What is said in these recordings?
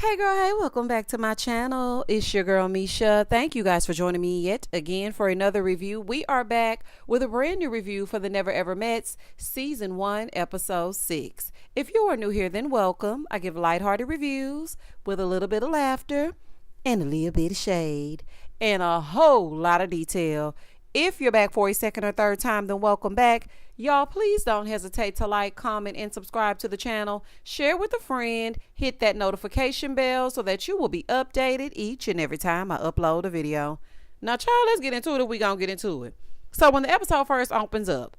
Hey girl, hey, welcome back to my channel. It's your girl Misha. Thank you guys for joining me yet again for another review. We are back with a brand new review for the Never Ever Mets, Season 1, Episode 6. If you are new here, then welcome. I give lighthearted reviews with a little bit of laughter and a little bit of shade and a whole lot of detail. If you're back for a second or third time, then welcome back. Y'all, please don't hesitate to like, comment, and subscribe to the channel. Share with a friend. Hit that notification bell so that you will be updated each and every time I upload a video. Now, child, let's get into it. We're going to get into it. So when the episode first opens up,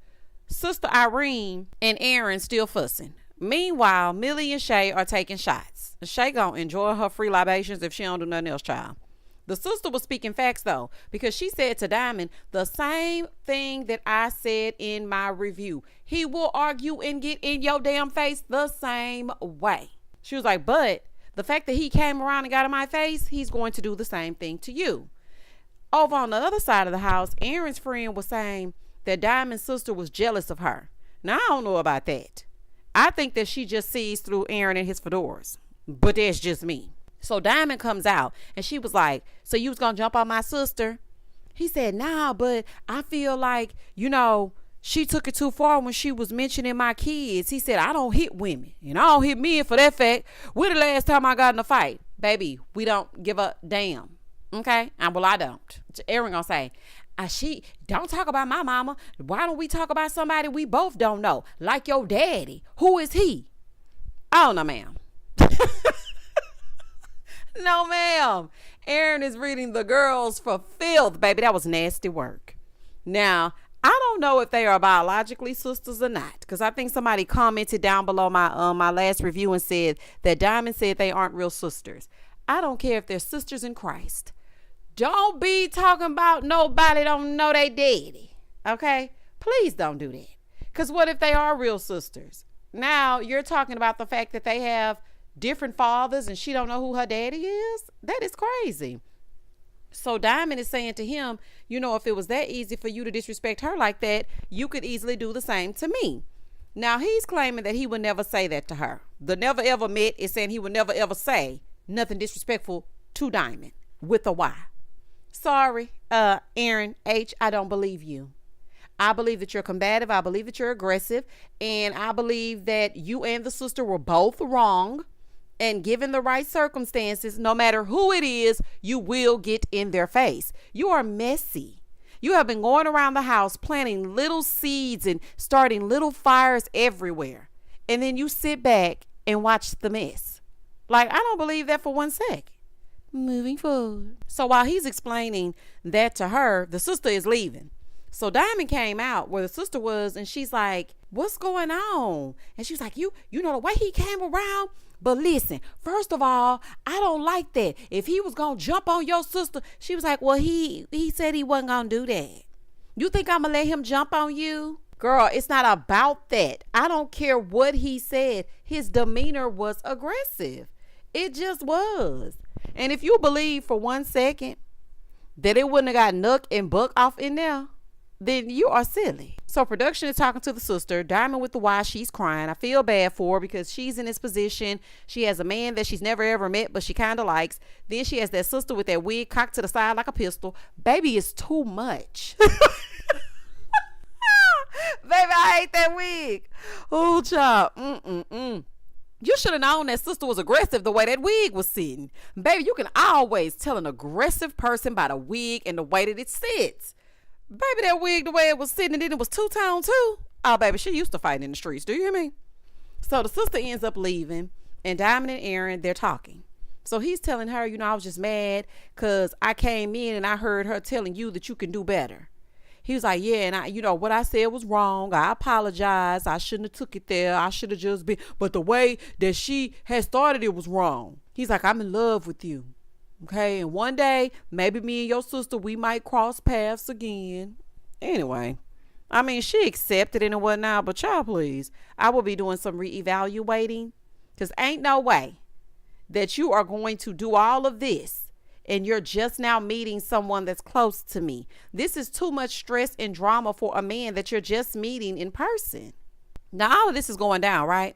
Sister Irene and Aaron still fussing. Meanwhile, Millie and Shay are taking shots. Shay going to enjoy her free libations if she don't do nothing else, child. The sister was speaking facts, though, because she said to Dymond the same thing that I said in my review. He will argue and get in your damn face the same way. She was like, but the fact that he came around and got in my face, he's going to do the same thing to you. Over on the other side of the house, Aaron's friend was saying that Dymond's sister was jealous of her. Now, I don't know about that. I think that she just sees through Aaron and his fedoras, but that's just me. So Dymond comes out and she was like, so you was going to jump on my sister? He said, nah, but I feel like, she took it too far when she was mentioning my kids. He said, I don't hit women and I don't hit men for that fact. When the last time I got in a fight? Baby, we don't give a damn. Okay? Well, I don't. Aaron gonna say, she don't talk about my mama. Why don't we talk about somebody we both don't know? Like your daddy. Who is he? Oh, no, ma'am. No, ma'am. Aaron is reading the girls for filth, baby. That was nasty work. Now, I don't know if they are biologically sisters or not, because I think somebody commented down below my last review and said that Dymond said they aren't real sisters. I don't care if they're sisters in Christ. Don't be talking about nobody don't know they daddy. Okay? Please don't do that. Because what if they are real sisters? Now, you're talking about the fact that they have different fathers and she don't know who her daddy is? That is crazy. So Dymond is saying to him, if it was that easy for you to disrespect her like that, you could easily do the same to me. Now he's claiming that he would never say that to her. The Never Ever Met is saying he would never ever say nothing disrespectful to Dymond with a Y. Sorry, Aaron H., I don't believe you. I believe that you're combative. I believe that you're aggressive. And I believe that you and the sister were both wrong. And given the right circumstances, no matter who it is, you will get in their face. You are messy. You have been going around the house planting little seeds and starting little fires everywhere. And then you sit back and watch the mess. Like, I don't believe that for 1 sec. Moving forward. So while he's explaining that to her, the sister is leaving. So Dymond came out where the sister was and she's like, what's going on? And she was like, you know the way he came around? But listen, first of all, I don't like that. If he was going to jump on your sister, she was like, well, he said he wasn't going to do that. You think I'm going to let him jump on you? Girl, it's not about that. I don't care what he said. His demeanor was aggressive. It just was. And if you believe for 1 second that it wouldn't have got Nook and Buck off in there, then you are silly. So production is talking to the sister. Dymond with the why she's crying. I feel bad for her because she's in this position. She has a man that she's never ever met, but she kind of likes. Then she has that sister with that wig cocked to the side like a pistol. Baby, it's too much. Baby, I hate that wig. Oh, child. You should have known that sister was aggressive the way that wig was sitting. Baby, you can always tell an aggressive person by the wig and the way that it sits. Baby, that wig, the way it was sitting, and then it was two-tone too. Oh, baby, she used to fight in the streets. Do you hear me? So the sister ends up leaving, and Dymond and Aaron, they're talking. So he's telling her, I was just mad because I came in and I heard her telling you that you can do better. He was like, yeah, and what I said was wrong. I apologize. I shouldn't have took it there. I should have just been, but the way that she had started it was wrong. He's like, I'm in love with you. Okay, and one day, maybe me and your sister, we might cross paths again. Anyway, she accepted it and whatnot, but y'all, please, I will be doing some reevaluating because ain't no way that you are going to do all of this and you're just now meeting someone that's close to me. This is too much stress and drama for a man that you're just meeting in person. Now, all of this is going down, right?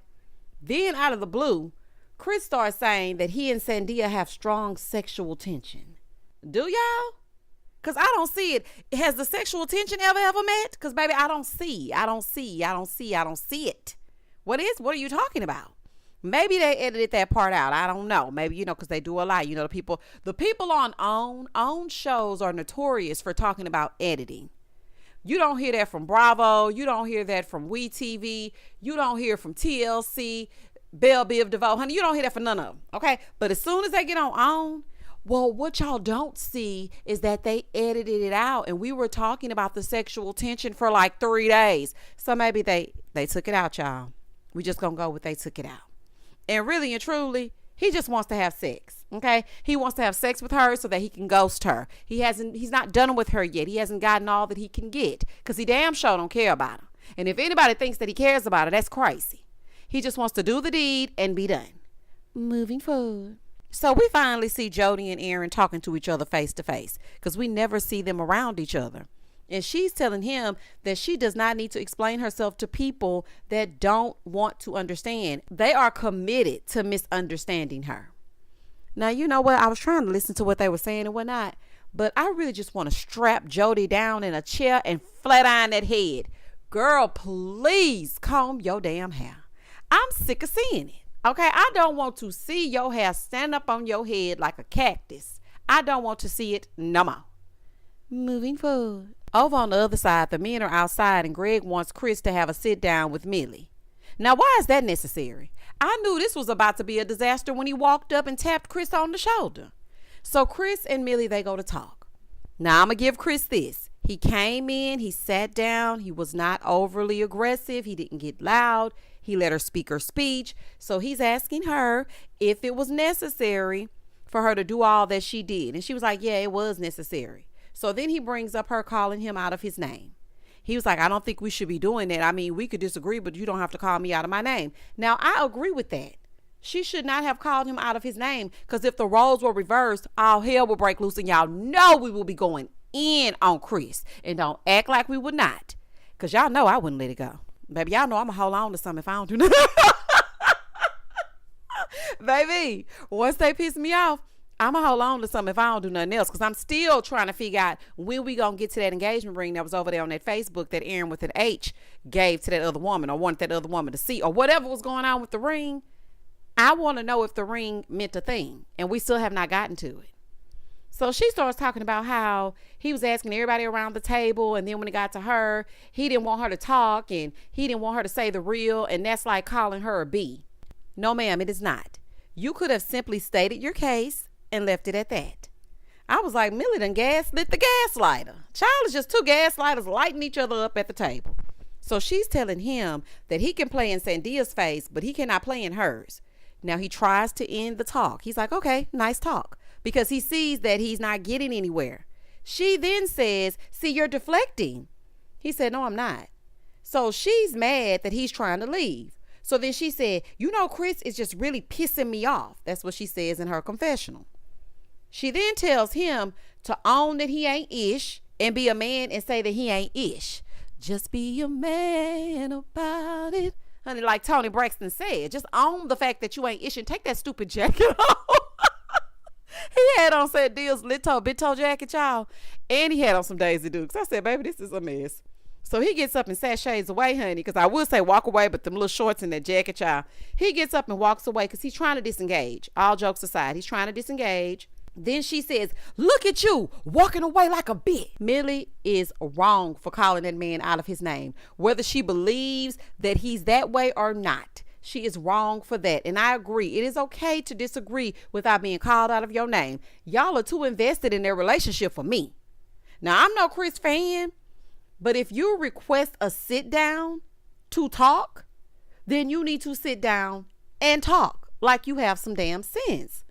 Then out of the blue, Chris starts saying that he and Sandia have strong sexual tension. Do y'all? Because I don't see it. Has the sexual tension ever met? Because, baby, I don't see it. What are you talking about? Maybe they edited that part out. I don't know. Maybe, because they do a lot. The people on OWN shows are notorious for talking about editing. You don't hear that from Bravo. You don't hear that from WeTV. You don't hear from TLC, Belle Biv DeVoe. Honey, you don't hear that from none of them. Okay? But as soon as they get on OWN, well, what y'all don't see is that they edited it out. And we were talking about the sexual tension for like 3 days. So maybe they took it out, y'all. We just gonna go with they took it out. And really and truly, he just wants to have sex. Okay? He wants to have sex with her so that he can ghost her. He's not done with her yet. He hasn't gotten all that he can get. Because he damn sure don't care about her. And if anybody thinks that he cares about her, that's crazy. He just wants to do the deed and be done. Moving forward. So we finally see Jody and Aaron talking to each other face to face. Because we never see them around each other. And she's telling him that she does not need to explain herself to people that don't want to understand. They are committed to misunderstanding her. Now, you know what? I was trying to listen to what they were saying and whatnot, but I really just want to strap Jody down in a chair and flat iron that head. Girl, please comb your damn hair. I'm sick of seeing it. Okay? I don't want to see your hair stand up on your head like a cactus. I don't want to see it no more. Moving forward. Over on the other side, the men are outside and Greg wants Chris to have a sit down with Millie. Now, why is that necessary? I knew this was about to be a disaster when he walked up and tapped Chris on the shoulder. So Chris and Millie, they go to talk. Now, I'm going to give Chris this. He came in, he sat down, he was not overly aggressive, he didn't get loud, he let her speak her speech. So he's asking her if it was necessary for her to do all that she did. And she was like, yeah, it was necessary. So then he brings up her calling him out of his name. He was like, I don't think we should be doing that. I mean, we could disagree, but you don't have to call me out of my name. Now, I agree with that. She should not have called him out of his name, because if the roles were reversed, all hell will break loose, and y'all know we will be going in on Chris. And don't act like we would not, because y'all know I wouldn't let it go. Baby, y'all know I'm going to hold on to something if I don't do nothing. Baby, once they piss me off, I'm going to hold on to something if I don't do nothing else, because I'm still trying to figure out when we going to get to that engagement ring that was over there on that Facebook that Aaron with an H gave to that other woman, or wanted that other woman to see, or whatever was going on with the ring. I want to know if the ring meant a thing, and we still have not gotten to it. So she starts talking about how he was asking everybody around the table, and then when it got to her, he didn't want her to talk, and he didn't want her to say the real, and that's like calling her a B. No, ma'am, it is not. You could have simply stated your case and left it at that. I was like, Millie done gaslit the gaslighter. Child is just two gaslighters lighting each other up at the table. So she's telling him that he can play in Sandia's face, but he cannot play in hers. Now he tries to end the talk. He's like, okay, nice talk, because he sees that he's not getting anywhere. She then says, see, you're deflecting. He said, no, I'm not. So she's mad that he's trying to leave. So then she said, Chris is just really pissing me off. That's what she says in her confessional. She then tells him to own that he ain't ish and be a man and say that he ain't ish. Just be a man about it. Honey, like Tony Braxton said, just own the fact that you ain't ish and take that stupid jacket off. He had on Sandia's little big toe jacket, y'all. And he had on some Daisy Dukes. I said, baby, this is a mess. So he gets up and sashays away, honey, because I would say walk away, but them little shorts and that jacket, y'all. He gets up and walks away because he's trying to disengage. All jokes aside, he's trying to disengage. Then she says, look at you walking away like a bitch. Millie is wrong for calling that man out of his name. Whether she believes that he's that way or not, she is wrong for that. And I agree. It is okay to disagree without being called out of your name. Y'all are too invested in their relationship for me. Now, I'm no Chris fan, but if you request a sit down to talk, then you need to sit down and talk like you have some damn sense.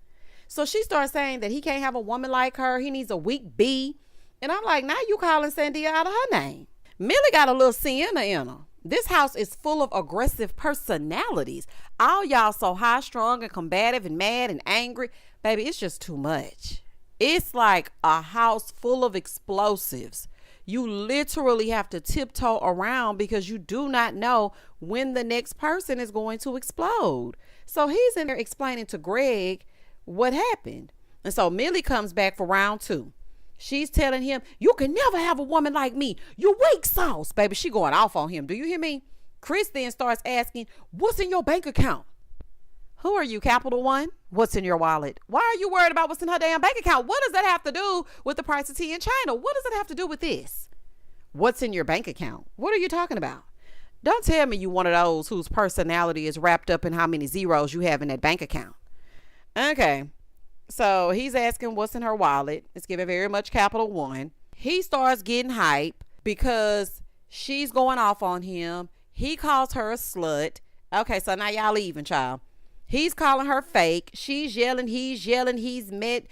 So she starts saying that he can't have a woman like her. He needs a weak B. And I'm like, now you calling Sandia out of her name. Millie got a little Sienna in her. This house is full of aggressive personalities. All y'all so high strung and combative and mad and angry. Baby, it's just too much. It's like a house full of explosives. You literally have to tiptoe around because you do not know when the next person is going to explode. So he's in there explaining to Greg what happened. And so Millie comes back for round 2. She's telling him, you can never have a woman like me. You weak sauce. Baby, she going off on him. Do you hear me? Chris then starts asking, what's in your bank account? Who are you, Capital One? What's in your wallet? Why are you worried about what's in her damn bank account? What does that have to do with the price of tea in China? What does it have to do with this? What's in your bank account? What are you talking about? Don't tell me you one of those whose personality is wrapped up in how many zeros you have in that bank account. Okay. So he's asking what's in her wallet. It's giving very much Capital One. He starts getting hype because she's going off on him. He calls her a slut. Okay, so now y'all leaving, child. He's calling her fake. She's yelling. He's yelling. He's met.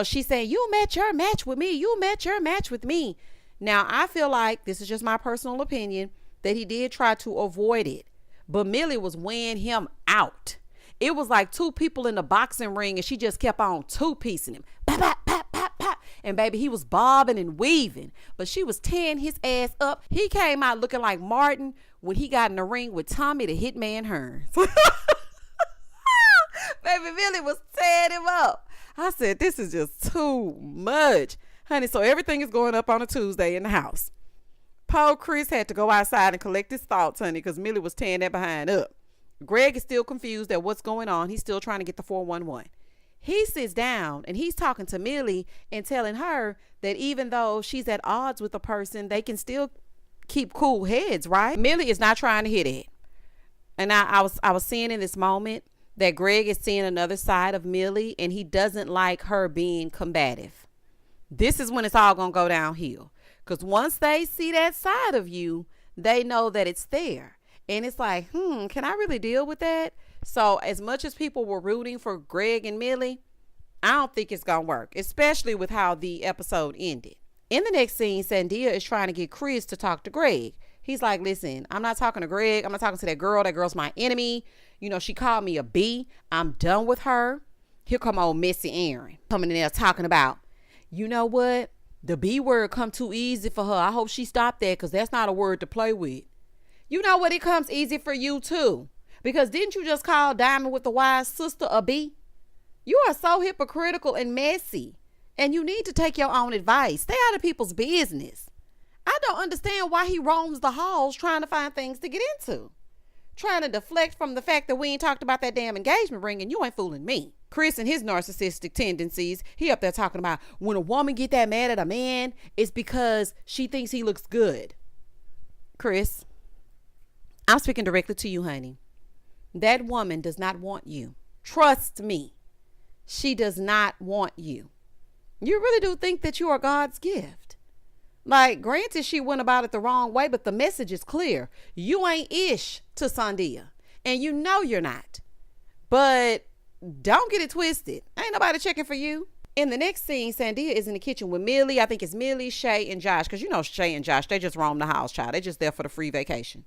She's saying, you met your match with me. You met your match with me. Now, I feel like, this is just my personal opinion, that he did try to avoid it. But Millie was weighing him out. It was like 2 people in the boxing ring and she just kept on 2-piecing him. Pop, pop, pop, pop, pop. And baby, he was bobbing and weaving, but she was tearing his ass up. He came out looking like Martin when he got in the ring with Tommy the Hitman Hearns. Baby, Millie was tearing him up. I said, this is just too much. Honey, so everything is going up on a Tuesday in the house. Poor Chris had to go outside and collect his thoughts, honey, because Millie was tearing that behind up. Greg is still confused at what's going on. He's still trying to get the 411. He sits down and he's talking to Millie and telling her that even though she's at odds with a person, they can still keep cool heads, right? Millie is not trying to hit it. And I was seeing in this moment that Greg is seeing another side of Millie and he doesn't like her being combative. This is when it's all going to go downhill. Because once they see that side of you, they know that it's there. And it's like, can I really deal with that? So as much as people were rooting for Greg and Millie, I don't think it's going to work, especially with how the episode ended. In the next scene, Sandia is trying to get Chris to talk to Greg. He's like, listen, I'm not talking to Greg. I'm not talking to that girl. That girl's my enemy. She called me a B. I'm done with her. Here come old Messy Aaron coming in there talking about, you know what? The B word come too easy for her. I hope she stopped that because that's not a word to play with. You know what? It comes easy for you too. Because didn't you just call Dymond with the wise sister a B? You are so hypocritical and messy. And you need to take your own advice. Stay out of people's business. I don't understand why he roams the halls trying to find things to get into. Trying to deflect from the fact that we ain't talked about that damn engagement ring and you ain't fooling me. Chris and his narcissistic tendencies, he up there talking about when a woman get that mad at a man, it's because she thinks he looks good. Chris, I'm speaking directly to you, honey. That woman does not want you. Trust me. She does not want you. You really do think that you are God's gift. Like, granted, she went about it the wrong way, but the message is clear. You ain't ish to Sandia. And you know you're not. But don't get it twisted. Ain't nobody checking for you. In the next scene, Sandia is in the kitchen with Millie. I think it's Millie, Shay, and Josh. Because Shay and Josh, they just roam the house, child. They just there for the free vacation.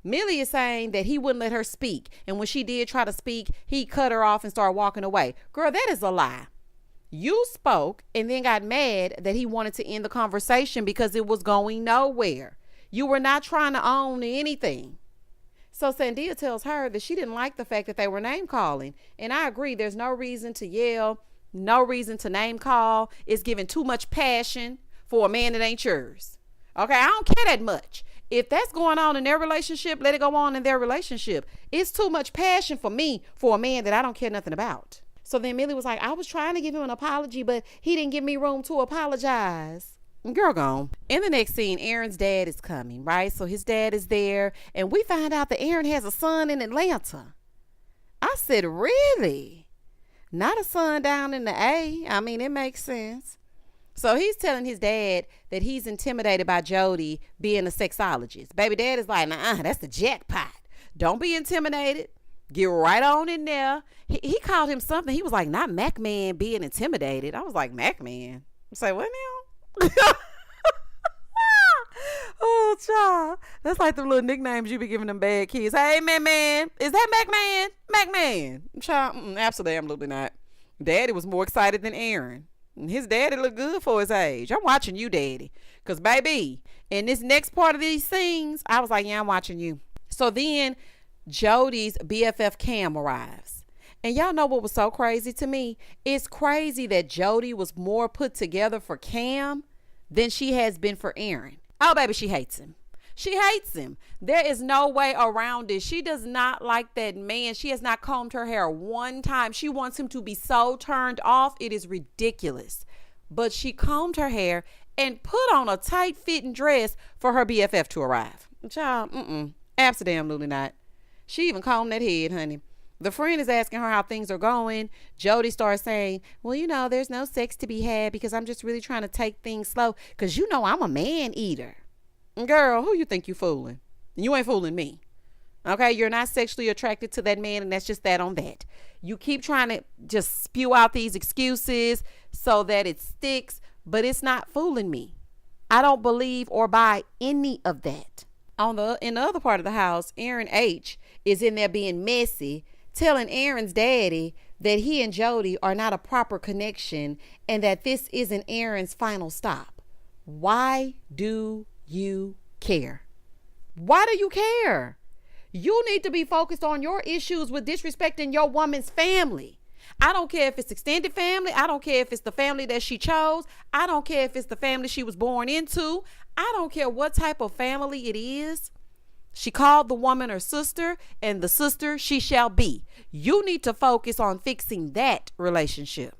Millie is saying that he wouldn't let her speak. And when she did try to speak, he cut her off and started walking away. Girl, that is a lie. You spoke and then got mad that he wanted to end the conversation because it was going nowhere. You were not trying to own anything. So Sandia tells her that she didn't like the fact that they were name calling. And I agree. There's no reason to yell, no reason to name call. It's giving too much passion for a man that ain't yours. Okay, I don't care that much. If that's going on in their relationship, let it go on in their relationship. It's too much passion for me for a man that I don't care nothing about. So then Millie was like, I was trying to give him an apology, but he didn't give me room to apologize. Girl gone. In the next scene, Aaron's dad is coming, right? So his dad is there. And we find out that Aaron has a son in Atlanta. I said, really? Not a son down in the A? I mean, it makes sense. So he's telling his dad that he's intimidated by Jody being a sexologist. Baby dad is like, nah, that's the jackpot. Don't be intimidated. Get right on in there. He called him something. He was like, not Mac Man being intimidated. I was like, Mac Man? I say, what now? Oh, child. That's like the little nicknames you be giving them bad kids. Hey, man. Is that Mac Man? Mac Man. Child, absolutely not. Daddy was more excited than Aaron. His daddy looked good for his age. I'm watching you, daddy. Because, baby, in this next part of these scenes, I was like, yeah, I'm watching you. So then Jody's BFF Cam arrives. And y'all know what was so crazy to me? It's crazy that Jody was more put together for Cam than she has been for Aaron. Oh, baby, she hates him. She hates him. There is no way around it. She does not like that man. She has not combed her hair one time. She wants him to be so turned off. It is ridiculous. But she combed her hair and put on a tight fitting dress for her BFF to arrive. Child, absolutely not. She even combed that head, honey. The friend is asking her how things are going. Jody starts saying, well, you know, there's no sex to be had because I'm just really trying to take things slow because you know I'm a man eater. Girl, who you think you fooling? You ain't fooling me. Okay, you're not sexually attracted to that man, and that's just that on that. You keep trying to just spew out these excuses so that it sticks, but it's not fooling me. I don't believe or buy any of that. In the other part of the house, Aaron H is in there being messy, telling Aaron's daddy that he and Jody are not a proper connection and that this isn't Aaron's final stop. Why do you care? Why do you care? You need to be focused on your issues with disrespecting your woman's family. I don't care if it's extended family. I don't care if it's the family that she chose. I don't care if it's the family she was born into. I don't care what type of family it is. She called the woman her sister, and the sister she shall be. You need to focus on fixing that relationship.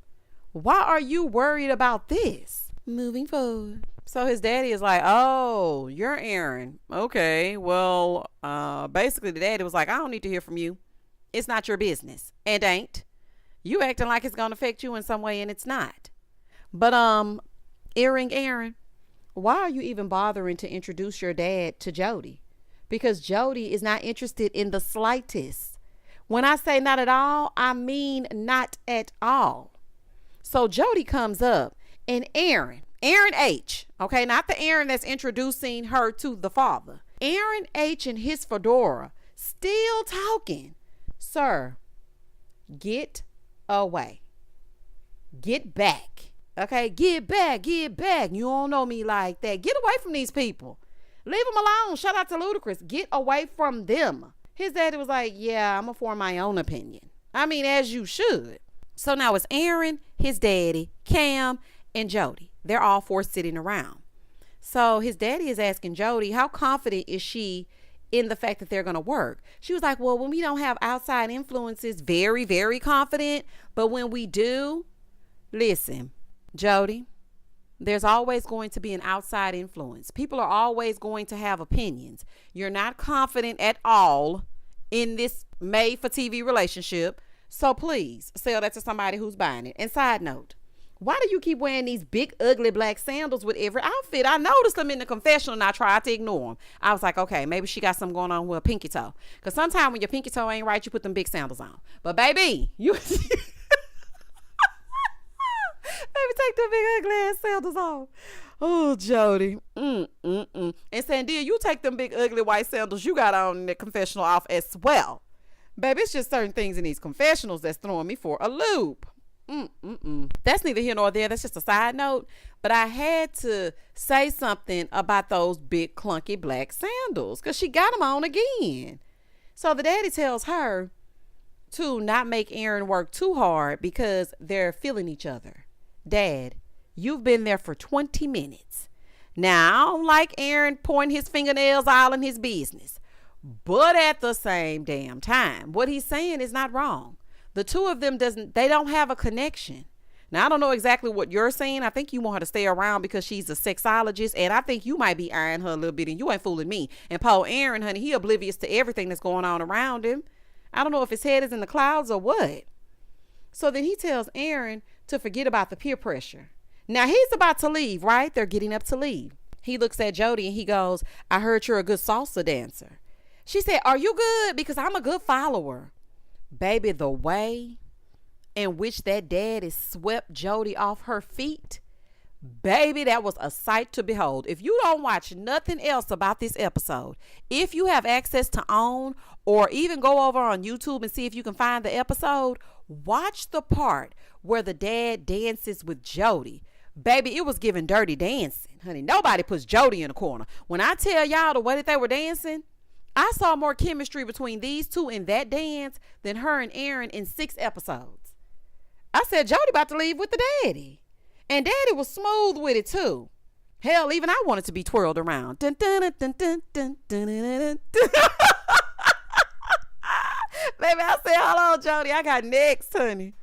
Why are you worried about this? Moving forward. So his daddy is like, oh, you're Aaron. Okay, well, basically the daddy was like, I don't need to hear from you. It's not your business. It ain't. You acting like it's going to affect you in some way, and it's not. But, earring Aaron, why are you even bothering to introduce your dad to Jody? Because Jody is not interested in the slightest. When I say not at all, I mean not at all. So Jody comes up, and Aaron H, okay, not the Aaron that's introducing her to the father. Aaron H and his fedora still talking. Sir, get away. Get back. Okay, get back. You don't know me like that. Get away from these people. Leave them alone. Shout out to Ludacris. Get away from them. His daddy was like, yeah, I'm going to form my own opinion. I mean, as you should. So now it's Aaron, his daddy, Cam, and Jody. They're all four sitting around. So his daddy is asking Jody, how confident is she in the fact that they're going to work? She was like, well, when we don't have outside influences, very, very confident. But when we do, listen, Jody, there's always going to be an outside influence. People are always going to have opinions. You're not confident at all in this made for TV relationship. So please sell that to somebody who's buying it. And side note, why do you keep wearing these big, ugly black sandals with every outfit? I noticed them in the confessional and I tried to ignore them. I was like, okay, maybe she got something going on with her pinky toe. Because sometimes when your pinky toe ain't right, you put them big sandals on. But baby, you... Baby, take them big ugly ass sandals off. Oh, Jody. And Sandia, you take them big ugly white sandals you got on in the confessional off as well. Baby, it's just certain things in these confessionals that's throwing me for a loop. That's neither here nor there. That's just a side note. But I had to say something about those big clunky black sandals because she got them on again. So the daddy tells her to not make Aaron work too hard because they're feeling each other. Dad, you've been there for 20 minutes. Now, I don't like Aaron pointing his fingernails all in his business. But at the same damn time, what he's saying is not wrong. The two of them they don't have a connection. Now, I don't know exactly what you're saying. I think you want her to stay around because she's a sexologist. And I think you might be eyeing her a little bit and you ain't fooling me. And Paul Aaron, honey, he oblivious to everything that's going on around him. I don't know if his head is in the clouds or what. So then he tells Aaron to forget about the peer pressure. Now he's about to leave, right? They're getting up to leave. He looks at Jody and he goes, I heard you're a good salsa dancer. She said, are you good? Because I'm a good follower. Baby, the way in which that daddy swept Jody off her feet, baby, that was a sight to behold. If you don't watch nothing else about this episode, if you have access to OWN or even go over on YouTube and see if you can find the episode, watch the part where the dad dances with Jody. Baby, it was giving Dirty Dancing. Honey, nobody puts Jody in a corner. When I tell y'all the way that they were dancing, I saw more chemistry between these two in that dance than her and Aaron in 6 episodes. I said, Jody about to leave with the daddy. And daddy was smooth with it too. Hell, even I wanted to be twirled around. Dun, dun, dun, dun, dun, dun, dun, dun, dun. Baby, I said, hold on, Jody, I got next, honey.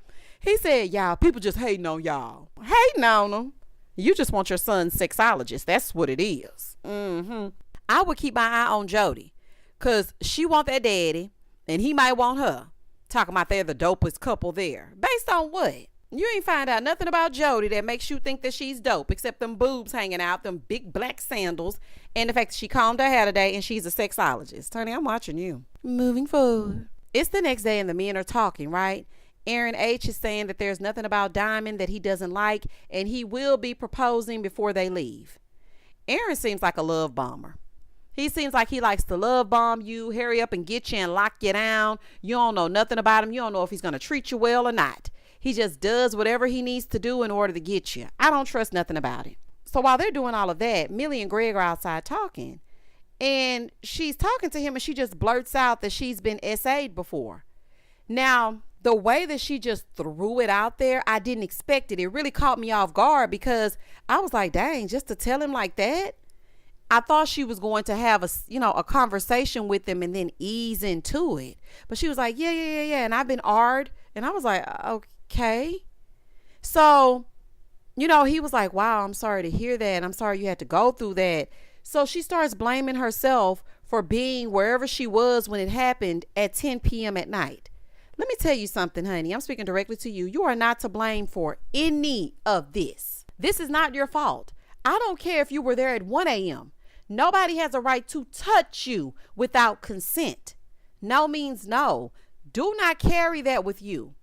He said, y'all, people just hating on y'all. Hating on them. You just want your son's sexologist. That's what it is. I would keep my eye on Jody, because she want that daddy, and he might want her. Talking about they're the dopest couple there. Based on what? You ain't find out nothing about Jody that makes you think that she's dope, except them boobs hanging out, them big black sandals, and the fact that she combed her hair today and she's a sexologist. Honey, I'm watching you. Moving forward. It's the next day and the men are talking, right? Aaron H is saying that there's nothing about Dymond that he doesn't like, and he will be proposing before they leave. Aaron seems like a love bomber. He seems like he likes to love bomb you, hurry up and get you and lock you down. You don't know nothing about him. You don't know if he's going to treat you well or not. He just does whatever he needs to do in order to get you. I don't trust nothing about it. So while they're doing all of that, Millie and Greg are outside talking. And she's talking to him and she just blurts out that she's been SA'd before. Now, the way that she just threw it out there, I didn't expect it. It really caught me off guard because I was like, dang, just to tell him like that? I thought she was going to have a conversation with him and then ease into it. But she was like, yeah. And I've been AR'd. And I was like, okay. So, he was like, wow, I'm sorry to hear that. I'm sorry you had to go through that. So she starts blaming herself for being wherever she was when it happened at 10 p.m. at night. Let me tell you something, honey. I'm speaking directly to you. You are not to blame for any of this. This is not your fault. I don't care if you were there at 1 a.m. Nobody has a right to touch you without consent. No means no. Do not carry that with you.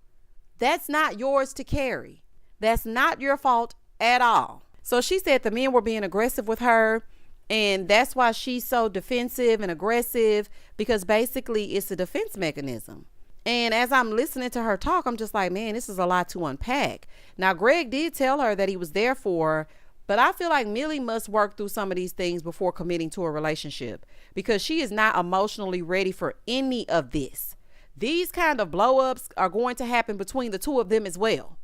That's not yours to carry. That's not your fault at all. So she said the men were being aggressive with her, and that's why she's so defensive and aggressive, because basically it's a defense mechanism. And as I'm listening to her talk, I'm just like, man, this is a lot to unpack. Now, Greg did tell her that he was there for her, but I feel like Millie must work through some of these things before committing to a relationship, because she is not emotionally ready for any of this. These kind of blow-ups are going to happen between the two of them as well.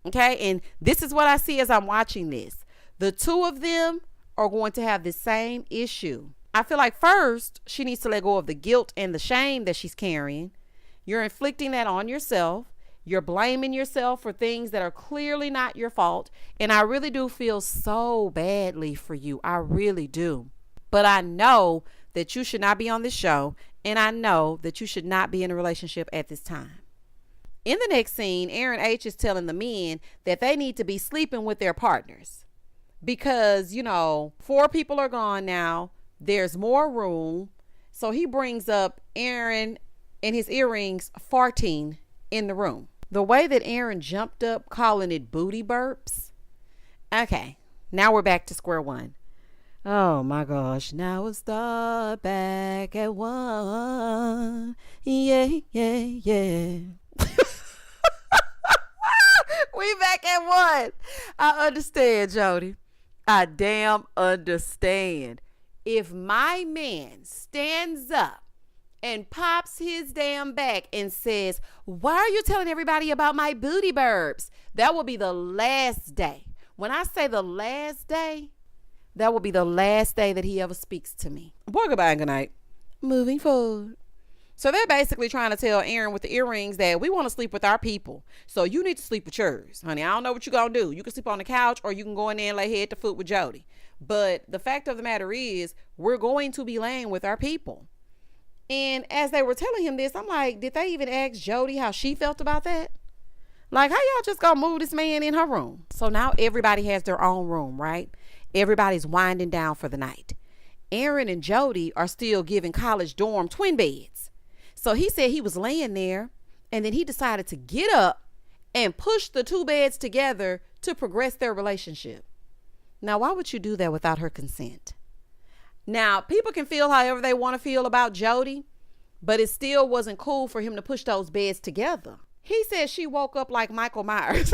Okay. And this is what I see as I'm watching this. The two of them are going to have the same issue. I feel like first she needs to let go of the guilt and the shame that she's carrying. You're inflicting that on yourself. You're blaming yourself for things that are clearly not your fault. And I really do feel so badly for you. I really do. But I know that you should not be on this show. And I know that you should not be in a relationship at this time. In the next scene, Aaron H is telling the men that they need to be sleeping with their partners. Because, 4 people are gone now. There's more room. So he brings up Aaron and his earrings farting in the room. The way that Aaron jumped up calling it booty burps. Okay, now we're back to square one. Oh my gosh, now we'll start back at 1. Yeah. We back at 1. I understand, Jody. I damn understand. If my man stands up and pops his damn back and says, why are you telling everybody about my booty burps? That will be the last day. When I say the last day, that will be the last day that he ever speaks to me. Boy, goodbye and good night. Moving forward. So they're basically trying to tell Aaron with the earrings that we want to sleep with our people. So you need to sleep with yours. Honey, I don't know what you're going to do. You can sleep on the couch or you can go in there and lay head to foot with Jody. But the fact of the matter is, we're going to be laying with our people. And as they were telling him this, I'm like, did they even ask Jody how she felt about that? Like, how y'all just gonna move this man in her room? So now everybody has their own room, right? Everybody's winding down for the night. Aaron and Jody are still giving college dorm twin beds. So he said he was laying there and then he decided to get up and push the 2 beds together to progress their relationship. Now, why would you do that without her consent? Now, people can feel however they want to feel about Jody, but it still wasn't cool for him to push those beds together. He said she woke up like Michael Myers.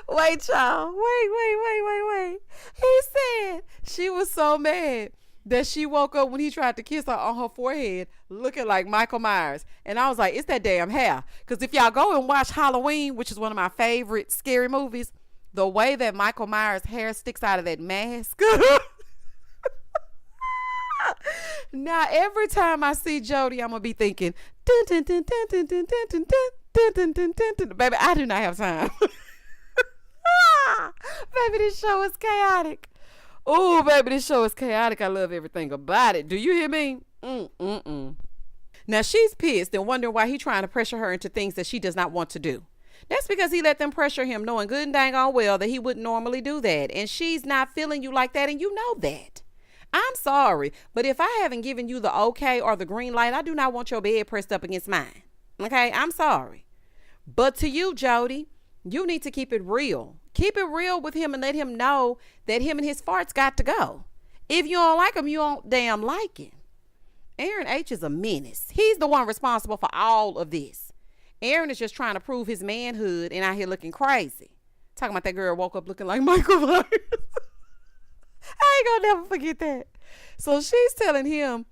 Wait, y'all. Wait. He said She was so mad that she woke up when he tried to kiss her on her forehead looking like Michael Myers. And I was like, it's that damn hair. Because if y'all go and watch Halloween, which is one of my favorite scary movies, the way that Michael Myers' hair sticks out of that mask. Now, every time I see Jody, I'm going to be thinking, dun, dun, dun, dun, dun, dun, dun, dun, dun, dun, dun, dun, dun. Baby, I do not have time. Baby, this show is chaotic. Oh, baby, this show is chaotic. I love everything about it. Do you hear me? Now, she's pissed and wondering why he's trying to pressure her into things that she does not want to do. That's because he let them pressure him, knowing good and dang on well that he wouldn't normally do that. And she's not feeling you like that, and you know that. I'm sorry, but if I haven't given you the okay or the green light, I do not want your bed pressed up against mine. Okay? I'm sorry. But to you, Jody, you need to keep it real. Keep it real with him and let him know that him and his farts got to go. If you don't like him, you don't damn like him. Aaron H is a menace. He's the one responsible for all of this. Aaron is just trying to prove his manhood and out here looking crazy. Talking about that girl woke up looking like Michael Myers. I ain't gonna never forget that. So she's telling him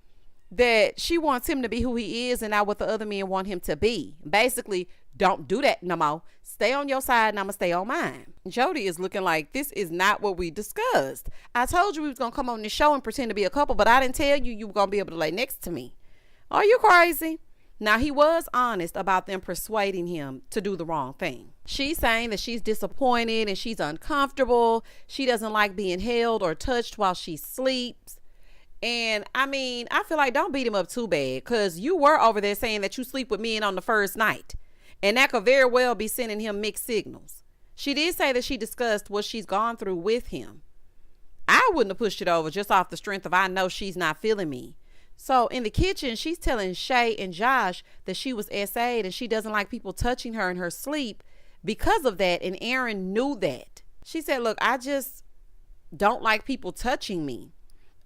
that she wants him to be who he is and not what the other men want him to be. Basically, don't do that no more. Stay on your side and I'm gonna stay on mine. Jody is looking like this is not what we discussed. I told you we was gonna come on this show and pretend to be a couple, but I didn't tell you you were gonna be able to lay next to me. Are you crazy? Now, he was honest about them persuading him to do the wrong thing. She's saying that she's disappointed and she's uncomfortable. She doesn't like being held or touched while she sleeps. And I mean, I feel like don't beat him up too bad, because you were over there saying that you sleep with men on the first night. And that could very well be sending him mixed signals. She did say that she discussed what she's gone through with him. I wouldn't have pushed it over just off the strength of I know she's not feeling me. So in the kitchen, she's telling Shay and Josh that she was SA'd and she doesn't like people touching her in her sleep because of that. And Aaron knew that. She said, look, I just don't like people touching me.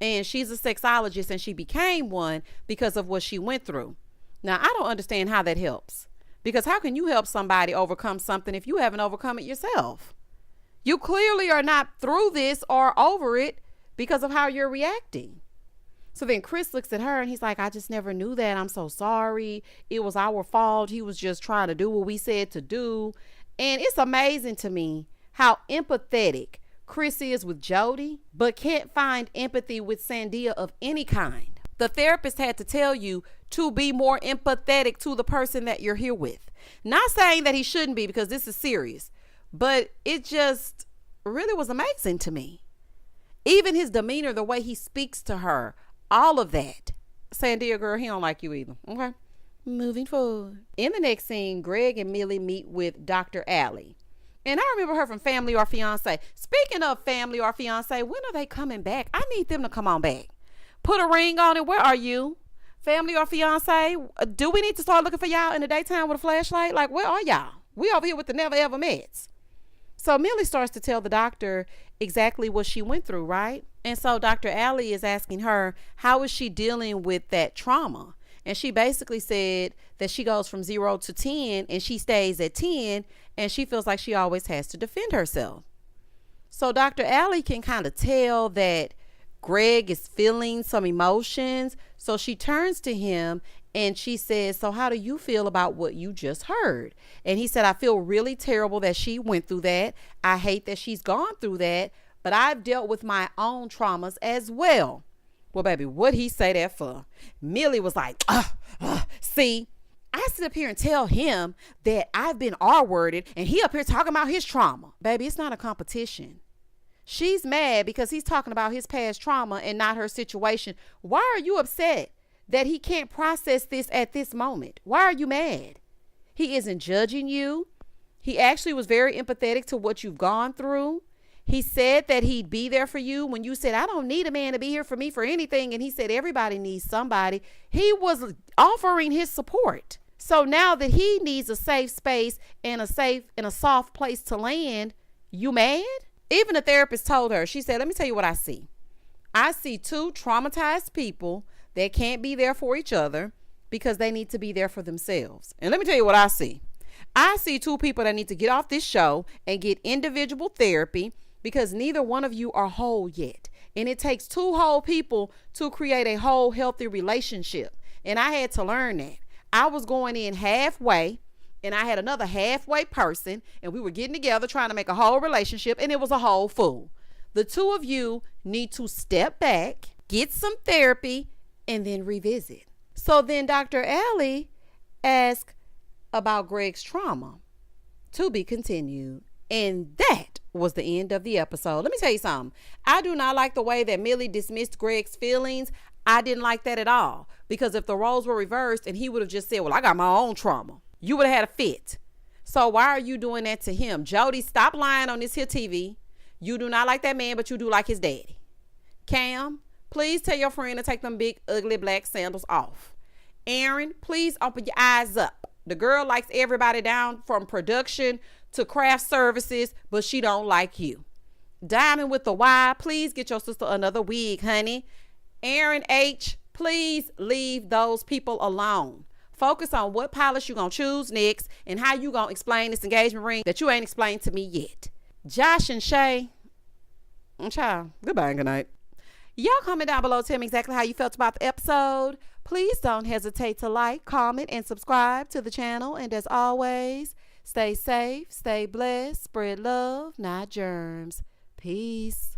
And she's a sexologist and she became one because of what she went through. Now, I don't understand how that helps, because how can you help somebody overcome something if you haven't overcome it yourself? You clearly are not through this or over it because of how you're reacting. So then Chris looks at her and he's like, I just never knew that. I'm so sorry. It was our fault. He was just trying to do what we said to do. And it's amazing to me how empathetic Chris is with Jody, but can't find empathy with Sandia of any kind. The therapist had to tell you to be more empathetic to the person that you're here with. Not saying that he shouldn't be, because this is serious, but it just really was amazing to me. Even his demeanor, the way he speaks to her, all of that. Sandia, girl, he don't like you either. Okay. Moving forward. In the next scene, Greg and Millie meet with Dr. Allie. And I remember her from Family or Fiance. Speaking of Family or Fiance, when are they coming back? I need them to come on back. Put a ring on it. Where are you? Family or Fiance? Do we need to start looking for y'all in the daytime with a flashlight? Like, where are y'all? We over here with the Never Ever Mets. So Millie starts to tell the doctor exactly what she went through, right? And so Dr. Allie is asking her, how is she dealing with that trauma? And she basically said that she goes from 0 to 10 and she stays at 10 and she feels like she always has to defend herself. So Dr. Allie can kind of tell that Greg is feeling some emotions. So she turns to him and she says, so how do you feel about what you just heard? And he said, I feel really terrible that she went through that. I hate that she's gone through that, but I've dealt with my own traumas as well. Well, baby, what'd he say that for? Millie was like, see, I sit up here and tell him that I've been R-worded and he up here talking about his trauma. Baby, it's not a competition. She's mad because he's talking about his past trauma and not her situation. Why are you upset that he can't process this at this moment? Why are you mad? He isn't judging you. He actually was very empathetic to what you've gone through. He said that he'd be there for you when you said, I don't need a man to be here for me for anything. And he said, everybody needs somebody. He was offering his support. So now that he needs a safe space and a soft place to land, you mad? Even the therapist told her, she said, let me tell you what I see. I see two traumatized people that can't be there for each other because they need to be there for themselves. And let me tell you what I see. I see two people that need to get off this show and get individual therapy because neither one of you are whole yet. And it takes two whole people to create a whole healthy relationship. And I had to learn that. I was going in halfway, and I had another halfway person, and we were getting together trying to make a whole relationship, and it was a whole fool. The two of you need to step back, get some therapy, and then revisit. So then Dr. Allie asked about Greg's trauma. To be continued. And that was the end of the episode. Let me tell you something. I do not like the way that Millie dismissed Greg's feelings. I didn't like that at all. Because if the roles were reversed and he would have just said, well, I got my own trauma, you would have had a fit. So why are you doing that to him? Jody, stop lying on this here TV. You do not like that man, but you do like his daddy. Cam, please tell your friend to take them big, ugly black sandals off. Aaron, please open your eyes up. The girl likes everybody down from production to craft services, but she don't like you. Dymond with the Y, please get your sister another wig, honey. Aaron H, please leave those people alone. Focus on what polish you gonna choose next and how you gonna explain this engagement ring that you ain't explained to me yet. Josh and Shay, ciao, goodbye and good night. Y'all comment down below, tell me exactly how you felt about the episode. Please don't hesitate to like, comment, and subscribe to the channel. And as always, stay safe, stay blessed, spread love, not germs. Peace.